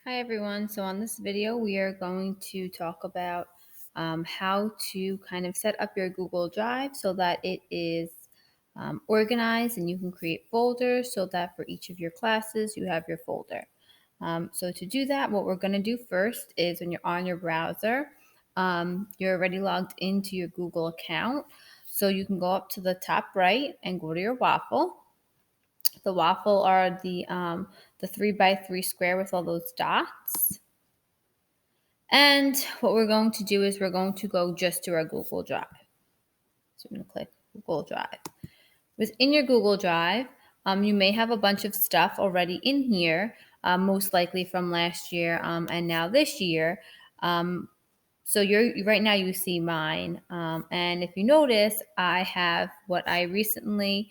Hi everyone. So on this video, we are going to talk about how to kind of set up your Google Drive so that it is organized and you can create folders so that for each of your classes, you have your folder. So to do that, what we're going to do first is when you're on your browser, you're already logged into your Google account. So you can go up to the top right and go to your waffle. The waffle are the 3x3 square with all those dots. And what we're going to do is we're going to go just to our Google Drive. So I'm going to click Google Drive. Within your Google Drive, you may have a bunch of stuff already in here, most likely from last year and now this year. So right now you see mine. And if you notice, I have what I recently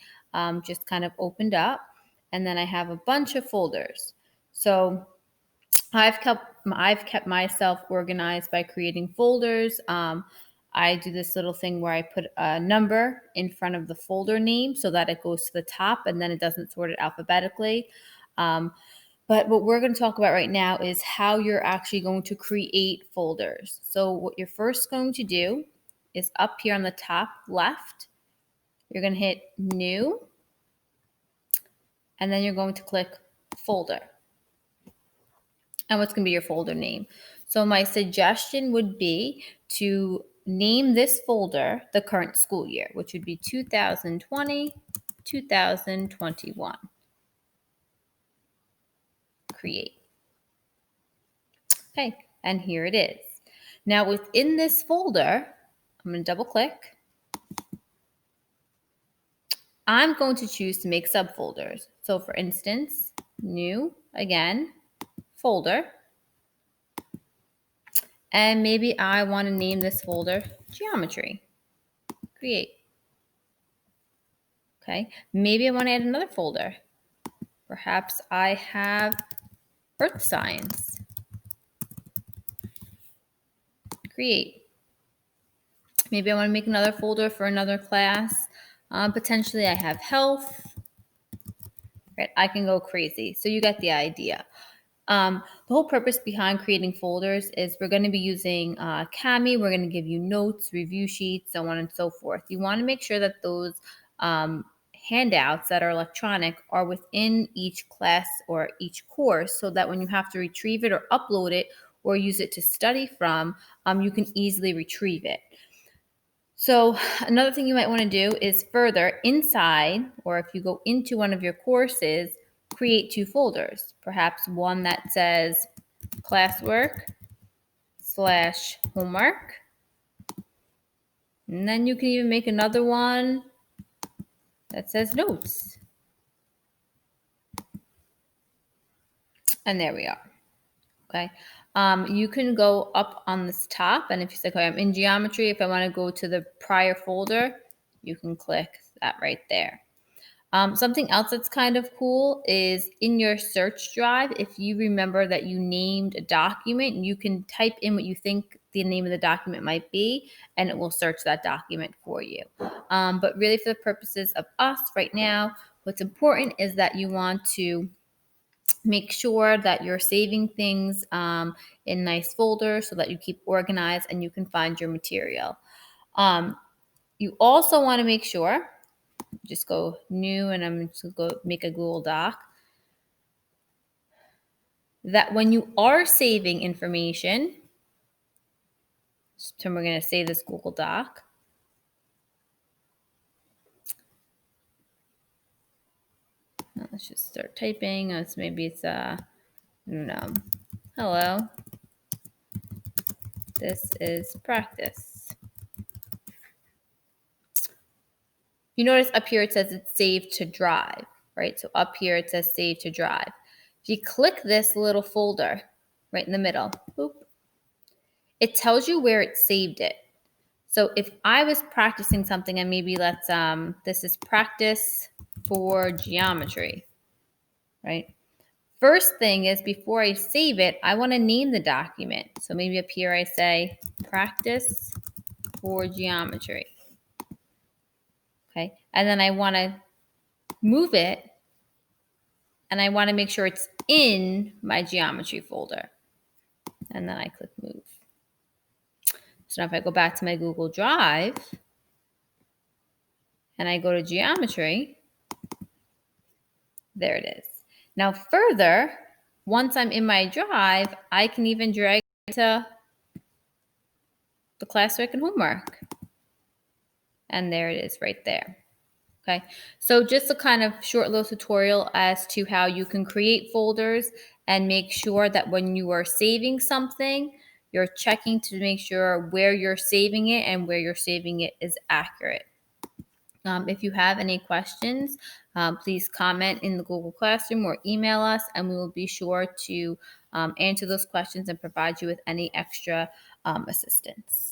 just kind of opened up. And then I have a bunch of folders. So I've kept myself organized by creating folders. I do this little thing where I put a number in front of the folder name so that it goes to the top and then it doesn't sort it alphabetically. But what we're going to talk about right now is how you're actually going to create folders. So what you're first going to do is up here on the top left, you're going to hit New, and then you're going to click Folder. And what's going to be your folder name. So my suggestion would be to name this folder the current school year, which would be 2020, 2021. Create. Okay, and here it is. Now within this folder, I'm going to double click. I'm going to choose to make subfolders. So for instance, new, again, folder. And maybe I want to name this folder geometry. Create. Okay, maybe I want to add another folder. Perhaps I have earth science. Create. Maybe I want to make another folder for another class. Potentially I have health. Right, I can go crazy. So you get the idea. The whole purpose behind creating folders is we're going to be using Kami. We're going to give you notes, review sheets, so on and so forth. You want to make sure that those handouts that are electronic are within each class or each course so that when you have to retrieve it or upload it or use it to study from, you can easily retrieve it. So another thing you might want to do is further inside, or if you go into one of your courses, create two folders. Perhaps one that says classwork/homework. And then you can even make another one that says notes. And there we are. Okay. You can go up on this top, and if you say, okay, I'm in geometry, if I want to go to the prior folder, you can click that right there. Something else that's kind of cool is in your search drive, if you remember that you named a document, you can type in what you think the name of the document might be, and it will search that document for you. But really for the purposes of us right now, what's important is that you want to make sure that you're saving things in nice folders so that you keep organized and you can find your material. You also want to make sure, just go new, and I'm just going to go make a Google Doc, that when you are saving information, so we're going to save this Google Doc. Let's just start typing. Maybe it's I don't know. Hello. This is practice. You notice up here it says it's saved to drive, right? So up here it says save to drive. If you click this little folder right in the middle, boop, it tells you where it saved it. So if I was practicing something, and maybe this is practice for geometry, right? First thing is before I save it, I want to name the document. So maybe up here I say practice for geometry. Okay. And then I want to move it and I want to make sure it's in my geometry folder. And then I click move. So now if I go back to my Google Drive and I go to geometry, there it is. Now further, once I'm in my drive, I can even drag it to the classwork and homework. And there it is right there. Okay, so just a kind of short little tutorial as to how you can create folders and make sure that when you are saving something, you're checking to make sure where you're saving it and where you're saving it is accurate. If you have any questions, please comment in the Google Classroom or email us, and we will be sure to answer those questions and provide you with any extra assistance.